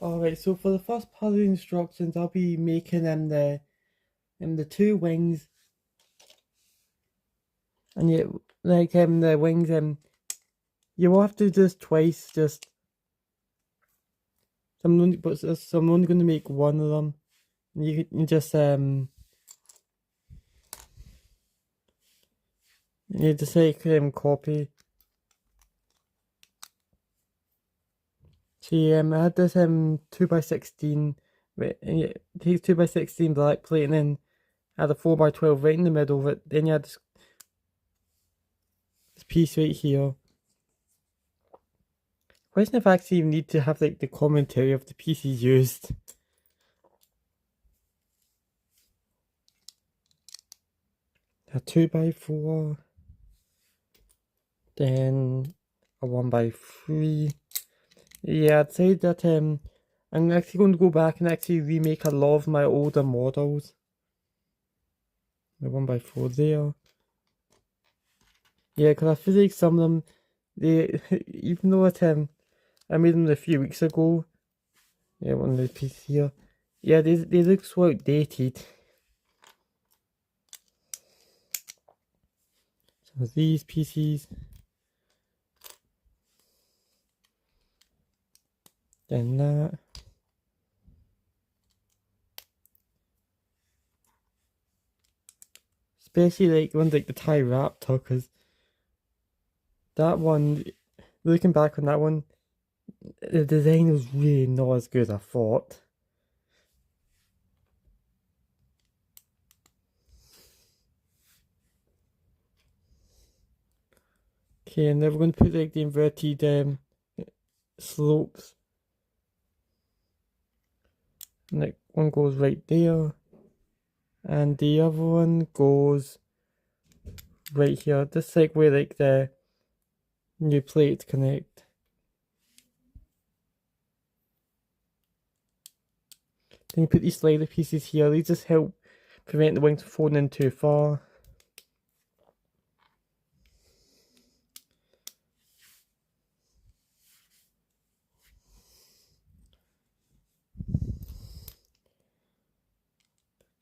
Alright, so for the first part of the instructions, I'll be making the two wings, and the wings you will have to do this twice. I'm only going to make one of them. And you can copy. See, I had this 2x16. It takes 2x16 black plate, and then add a 4x12 right in the middle of it. Then you add this piece right here. Question if I actually even need to have like the commentary of the pieces used. A 2x4, then a 1x3. Yeah, I'd say that I'm actually going to go back and actually remake a lot of my older models. The 1x4 there. Yeah, because I feel like some of them, even though I made them a few weeks ago. Yeah, one of the pieces here. Yeah, they look so outdated. Some of these pieces. Then that. Especially like ones like the Thai Raptor, because that one, looking back on that one, the design was really not as good as I thought. Okay, and then we're going to put like the inverted slopes. And like one goes right there. And the other one goes right here. This like where like the new plates connect. Then you put these slider pieces here. These just help prevent the wings from falling in too far.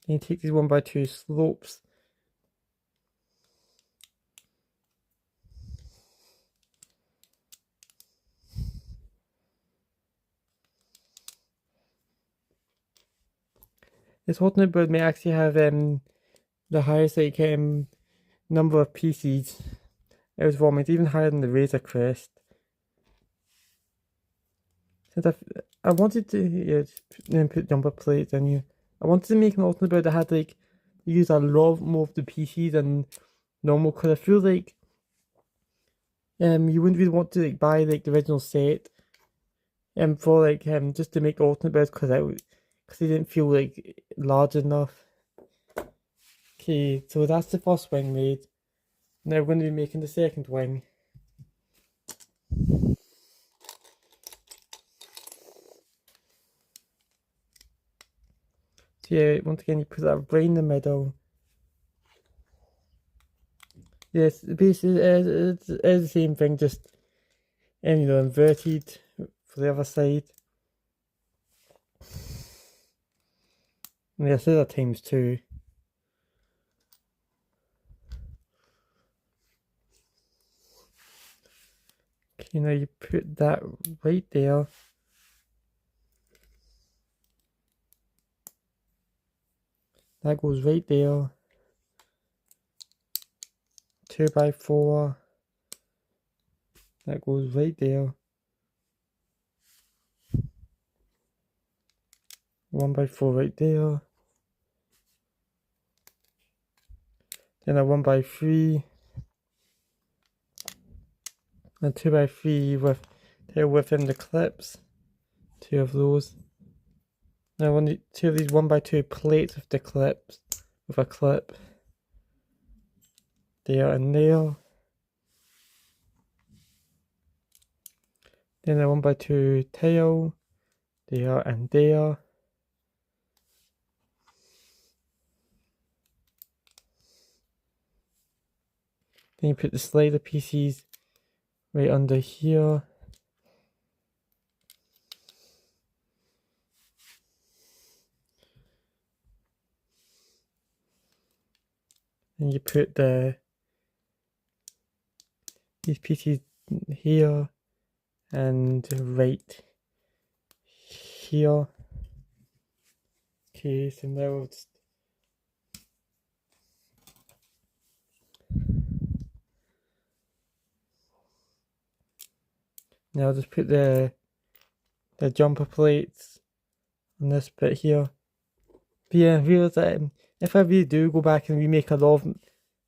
Then you take these 1x2 slopes. This alternate bird may actually have the highest like number of pieces. It was warm. It's even higher than the Razor Crest. Since I wanted to put number plates in here. I wanted to make an alternate bird that had like use a lot more of the pieces than normal, because I feel like you wouldn't really want to like buy like the original set for like just to make alternate birds, because they didn't feel like large enough. Okay, so that's the first wing made. Now we're going to be making the second wing. So yeah, once again you put that right in the middle. Yes, basically it's the same thing, just inverted for the other side. And yes, there are times 2. Okay, now you put that right there. That goes right there. 2x4. That goes right there. 1x4 right there. Then a 1x3. And 2x3 within the clips. 2 of those. Now I want 2 of these 1x2 plates with the clips. With a clip. There and there. Then a 1x2 tail. There and there. Then you put the slider pieces right under here. and you put these pieces here and right here. Okay, so now we'll just put the jumper plates on this bit here. But yeah, I realise that if I really do go back and remake a lot of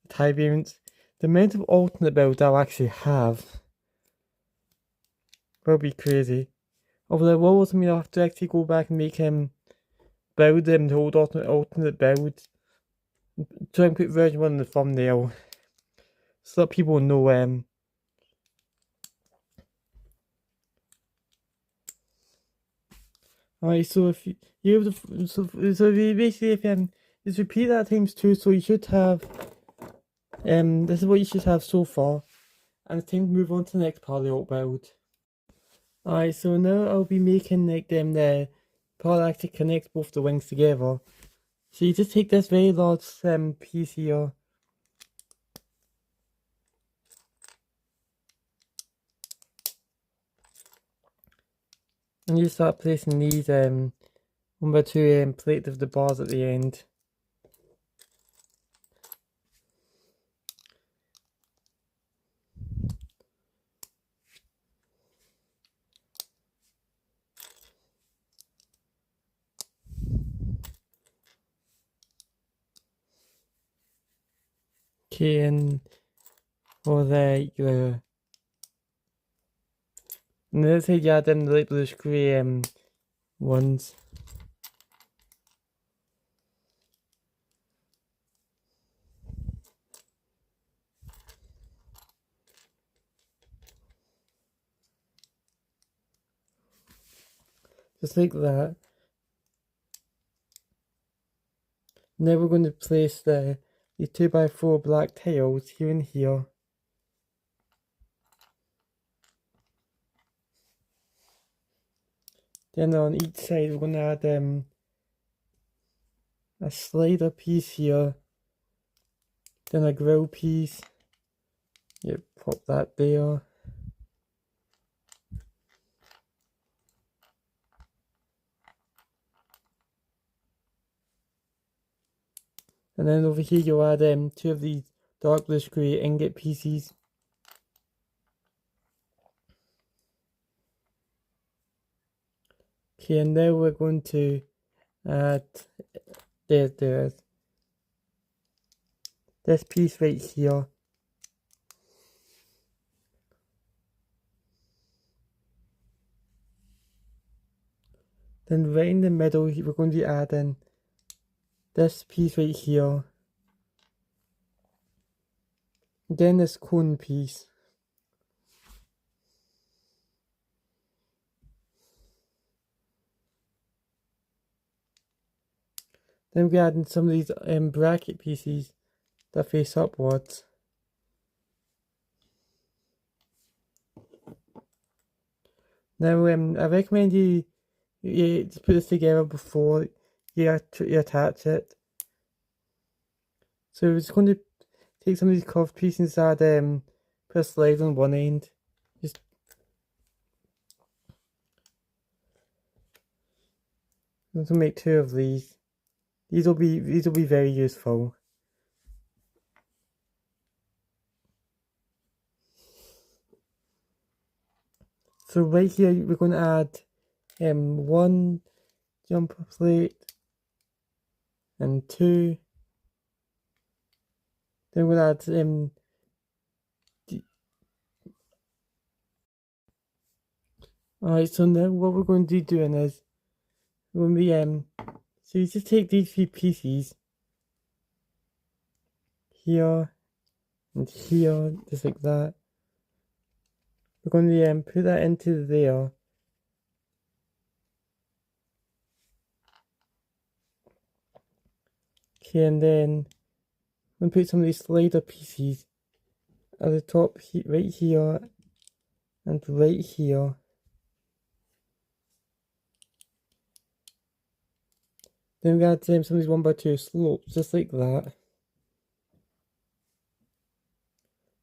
tie variants, the amount of alternate builds I'll actually have will be crazy. Although it will also mean I'll have to actually go back and make build them the old alternate builds. Try and put version 1 in the thumbnail so that people know Alright, so if you have the so basically if just repeat that times 2, so you should have this is what you should have so far, and it's time to move on to the next part of the alt build. Alright, so now I'll be making like the part that actually connects both the wings together. So you just take this very large piece here. And you start placing these 1x2 plates of the bars at the end. Okay, and for the and let's say you add in the light bluish grey ones. Just like that. Now we're going to place the 2x4 black tiles here and here. Then on each side we're going to add a slider piece here. Then a grill piece. Yep, pop that there. And then over here you'll add 2 of these dark bluish grey ingot pieces. Okay, and now we're going to add there's this piece right here. Then right in the middle we're going to add in this piece right here. Then this cone piece. Then we add in some of these bracket pieces that face upwards. Now I recommend you just put this together before you attach it. So we're just going to take some of these curved pieces and put a slide on one end. Just I'm going to make 2 of these. These will be very useful. So right here we're going to add 1 jumper plate and 2. Then we'll add alright, so now what we're going to be doing is we're going to be so you just take these 3 pieces here and here, just like that. We're going to put that into there. Okay, and then I'm going to put some of these slider pieces at the top right here and right here. Then we add some of these 1x2 slopes, just like that.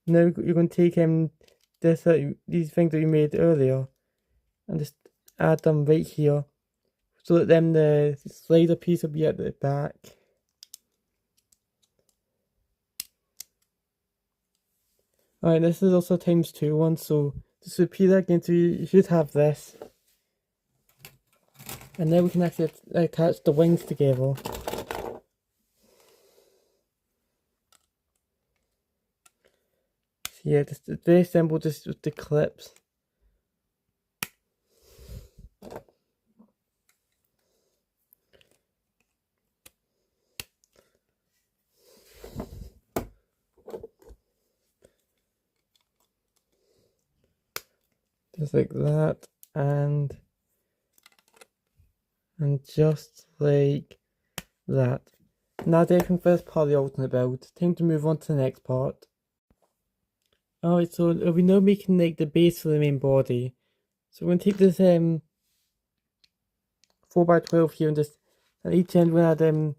Now you're going to take these things that you made earlier and just add them right here, so that then the slider piece will be at the back. Alright, this is also ×2 one, so just repeat that again, so you should have this. And now we can actually attach the wings together. So yeah, just it's very simple, just with the clips. Just like that, and just like that. Now that's everything for this part of the alternate build. Time to move on to the next part. Alright, so we now making like the base for the main body. So we're gonna take this 4x12 here and just at each end we're gonna add some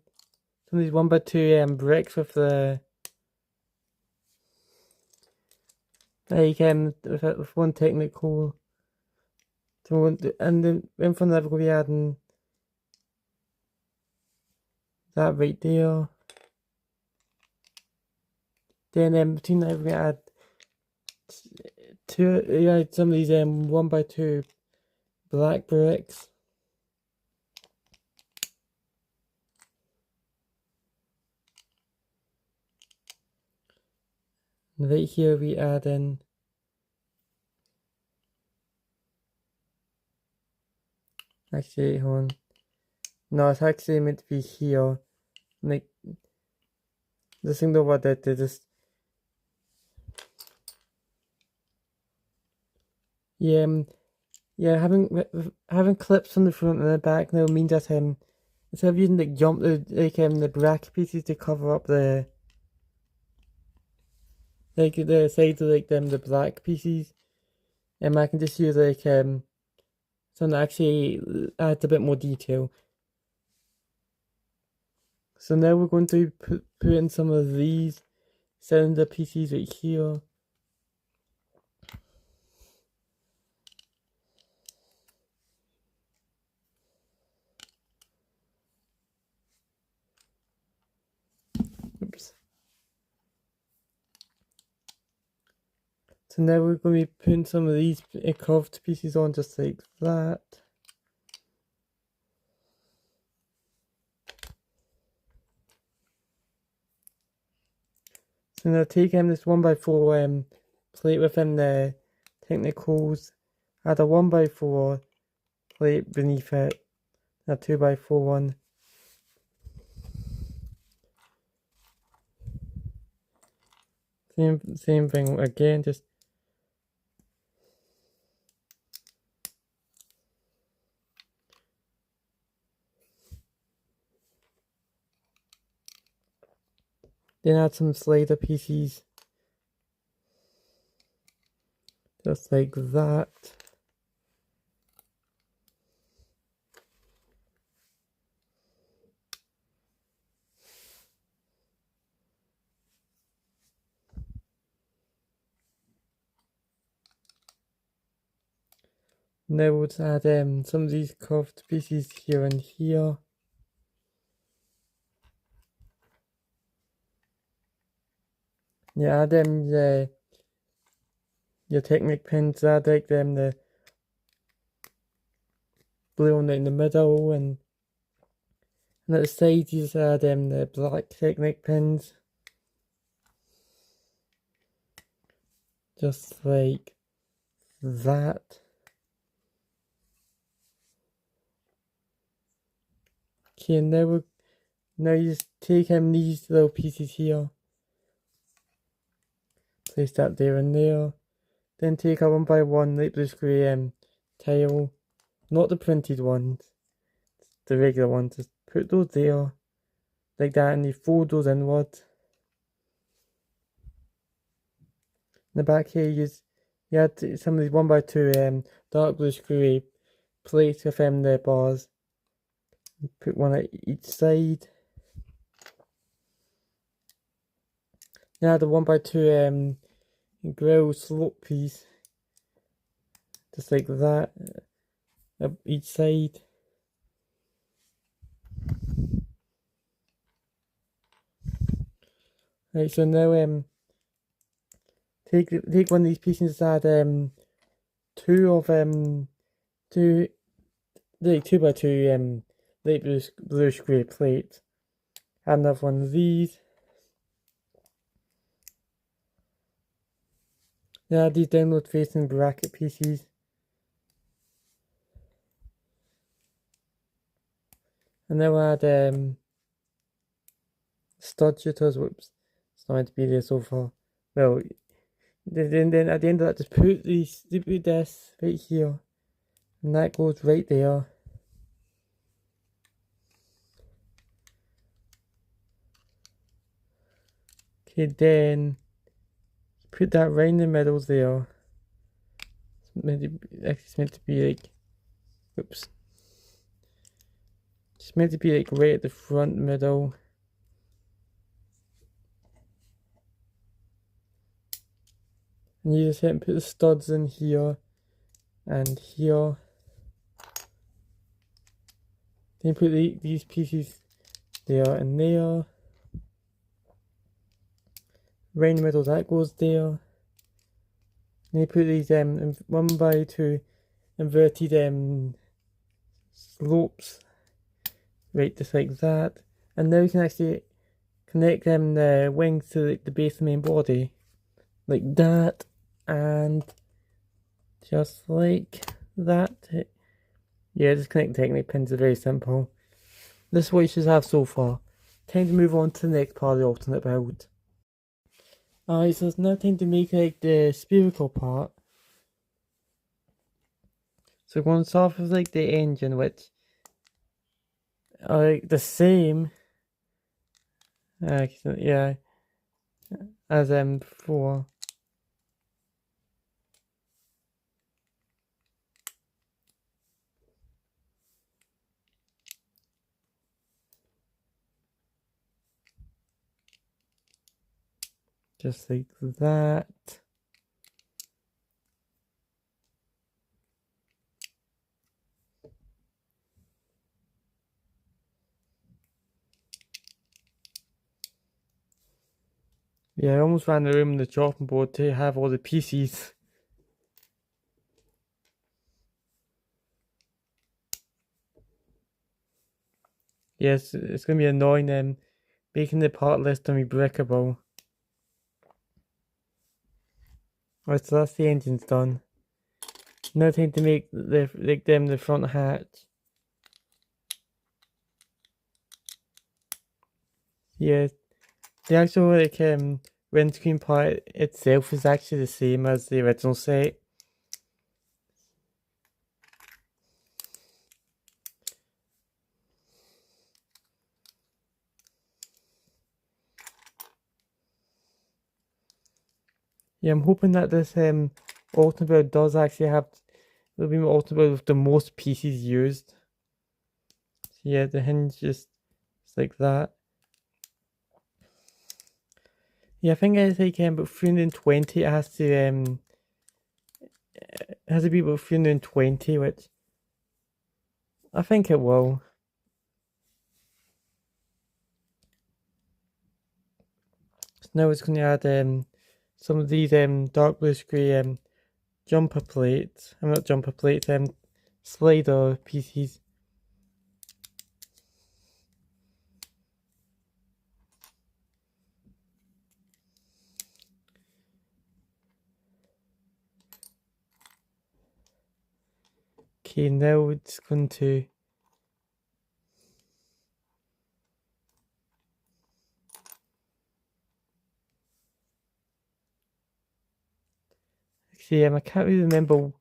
of these 1x2 bricks with the with one technical. So and then from that we're gonna be adding that right there. Then between that we're gonna add some of these 1x2 black bricks. And right here we add in actually hold on. No, it's actually meant to be here. Like the thing that what they just yeah, having clips on the front and the back now means that instead of using the black pieces to cover up the sides of the black pieces, I can just use something that actually adds a bit more detail. So now we're going to put in some of these cylinder pieces right here. Oops. So now we're going to be putting some of these curved pieces on just like that. So now take this 1x4 plate within the technicals, add a 1x4 plate beneath it, a 2x4 one. Same thing again, just then add some slider pieces, just like that. Now we'll add some of these curved pieces here and here. Yeah, add your Technic pins, add like the blue one in the middle, and at the side you just add the black Technic pins. Just like that. Okay, now you just take these little pieces here, place that there and there, then take a 1x1 light blue square tile, not the printed ones, the regular ones, just put those there, like that, and you fold those inwards. In the back here you add some of these 1x2 dark blue square plates with the bars. Put one at each side. Now the 1x2 a grill slope piece, just like that, up each side. Right, so now take one of these pieces, add two of two like 2x2 light blue square plate. Add another one of these. Now add these downward facing bracket pieces. And now add stud shooters. Whoops, it's not meant to be there so far. Well, then at the end of that, just put this right here, and that goes right there. Okay, then put that right in the middle there. It's meant to be like, oops. It's meant to be like right at the front middle. And you just hit and put the studs in here and here. Then put these pieces there and there. Right in the middle, that goes there. Then you put these 1x2 inverted slopes right just like that. And now you can actually connect the wings to the base of the main body. Like that, and just like that. Yeah, just connect technique pins are very simple. This is what you should have so far. Time to move on to the next part of the alternate build. Alright, so it's now time to make like the spherical part. So we're going to start with like the engine, which are like the same yeah, as before. Just like that. Yeah, I almost ran the room in the chopping board to have all the pieces. Yes, it's going to be annoying making the part list unbreakable. Alright, so that's the engine's done. Now time to make the front hatch. Yeah, the actual windscreen part itself is actually the same as the original set. Yeah, I'm hoping that this alternate build does actually have will be an alternate build with the most pieces used. So yeah, the hinge just like that. Yeah, I think it's like about 320. It has to be about 320, which I think it will. So now it's going to add some of these dark blue grey jumper plates. I'm not jumper plates, slider pieces. Okay, now it's going to see. I can't really remember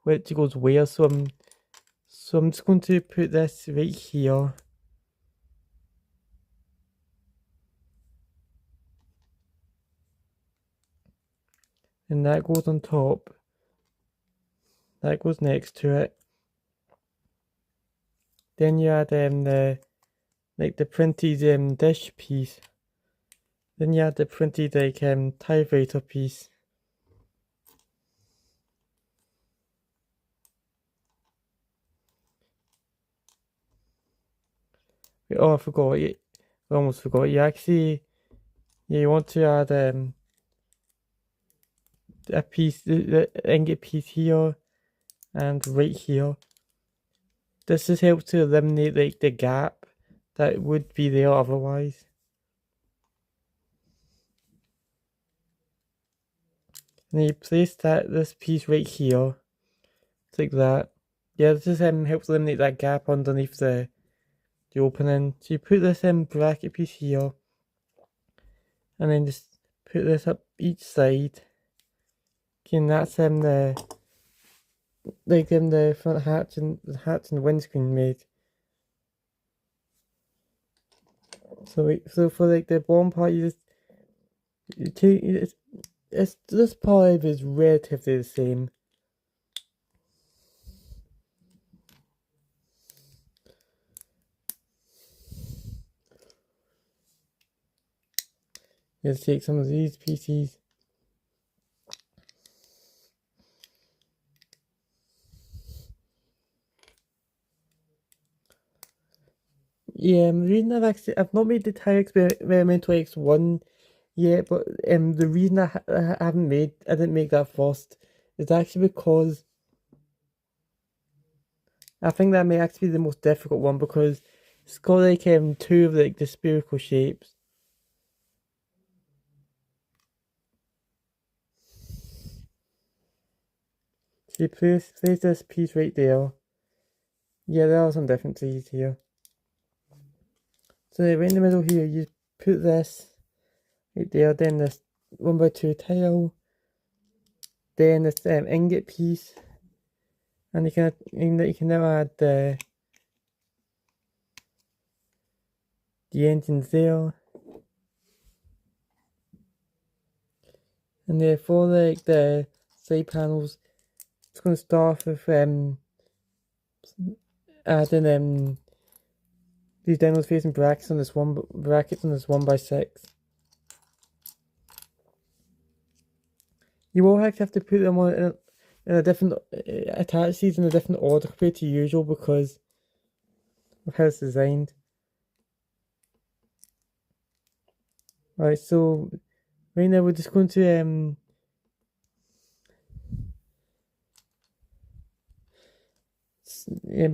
which goes where, so I'm just going to put this right here. And that goes on top. That goes next to it. Then you add the printed dish piece. Then you add the printed typewriter piece. Oh, I forgot. I almost forgot. You actually, yeah, you want to add a piece, the ingot piece here and right here. This just helps to eliminate like the gap that would be there otherwise. And then you place this piece right here, like that. Yeah, this just helps eliminate that gap underneath the opening. So you put this bracket piece here, and then just put this up each side. Okay, and that's the the front hatch and the windscreen made. So for like the bottom part, you take it's this part is relatively the same. You take some of these pieces. Yeah, the reason I've not made the tire experimental X1 yet, but the reason I didn't make that first is actually because I think that may actually be the most difficult one because it's got like two of like the spherical shapes. So you place this piece right there. Yeah, there are some differences here. So right in the middle here, you put this right there, then this 1x2 tile, then this ingot piece, and you can now add the engines there. And then for like the side panels, it's going to start with adding these downward facing brackets on this 1x6. You will actually have to put them on in a different attach these in a different order compared to usual because of how it's designed. Right, so right now we're just going to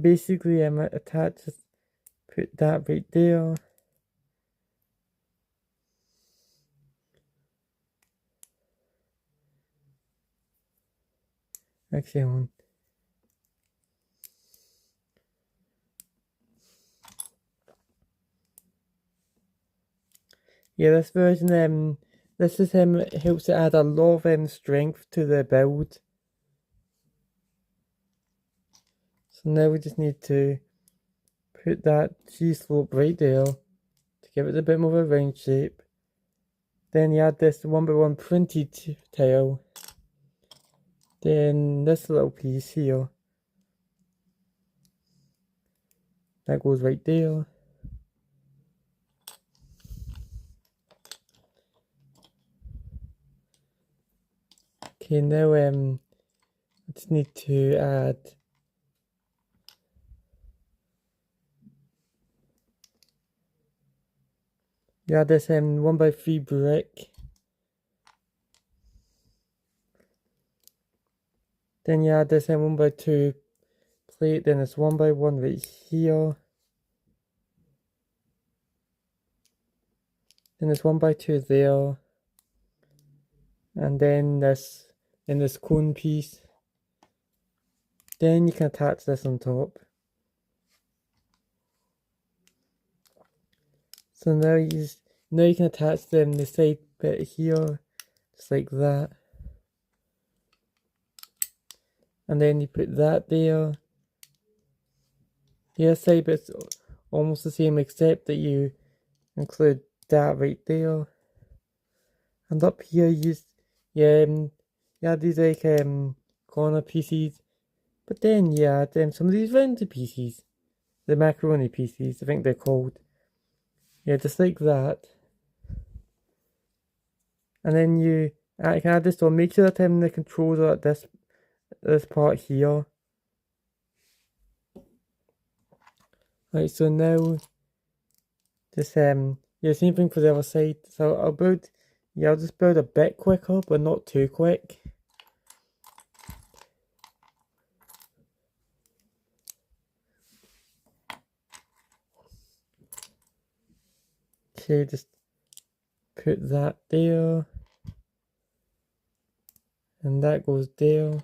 basically attach, put that right there. Actually, on. Yeah, this version this is helps to add a lot of strength to the build. So now we just need to put that G-slope right there to give it a bit more of a round shape. Then you add this 1x1 printed tile. Then this little piece here. That goes right there. Okay, now I just need to add this 1x3 brick. Then you add this 1x2 plate, then it's 1x1 right here. Then it's 1x2 there. And then this cone piece. Then you can attach this on top. So now you can attach them the side bit here, just like that. And then you put that there. The other side bit's almost the same except that you include that right there. And up here you add these like corner pieces. But then you add some of these rounded pieces. The macaroni pieces, I think they're called. Yeah, just like that. And then you can add this to make sure that the controls are at this part here. Right, so now Just yeah, same thing for the other side. So I'll just build a bit quicker, but not too quick. Okay, just put that there, and that goes there.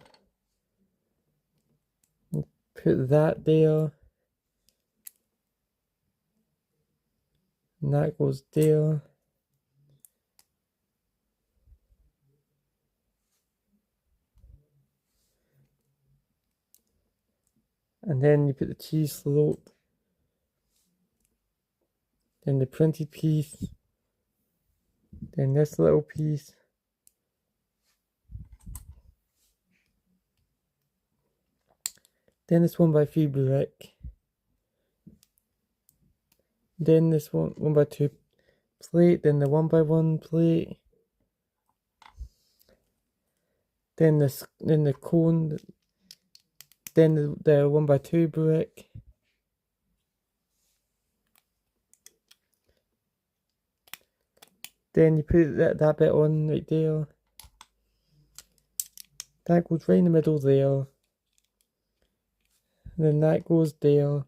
Put that there, and that goes there. And then you put the cheese slope, then the printed piece, then this little piece, then this 1x3 brick, then this 1x2 plate, then the 1x1 plate, then the cone, then the 1x2 brick, then you put that bit on right there. That goes right in the middle there. And then that goes there.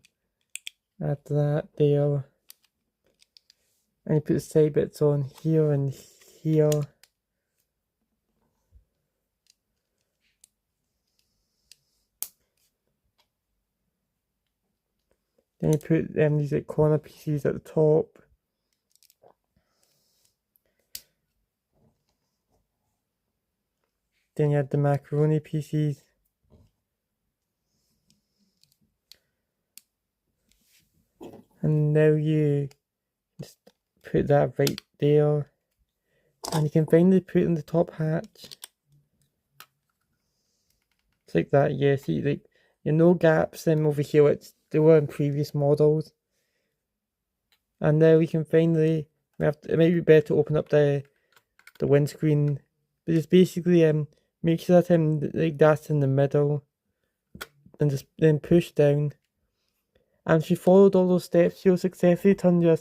Add that there. And you put the side bits on here and here. Then you put these like corner pieces at the top. Then you add the macaroni pieces. And now you just put that right there. And you can finally put in the top hatch. It's like that, yeah, see, like, you know, no gaps over here, which there were in previous models. And now we can finally, it might be better to open up the windscreen, but just basically make sure that like that's in the middle, and just then push down. And if you followed all those steps, you'll successfully turn your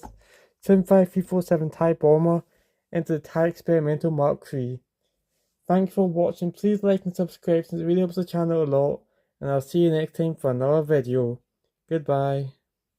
75347 TIE Bomber into the TIE Experimental Mk-3. Thanks for watching. Please like and subscribe since it really helps the channel a lot, and I'll see you next time for another video. Goodbye.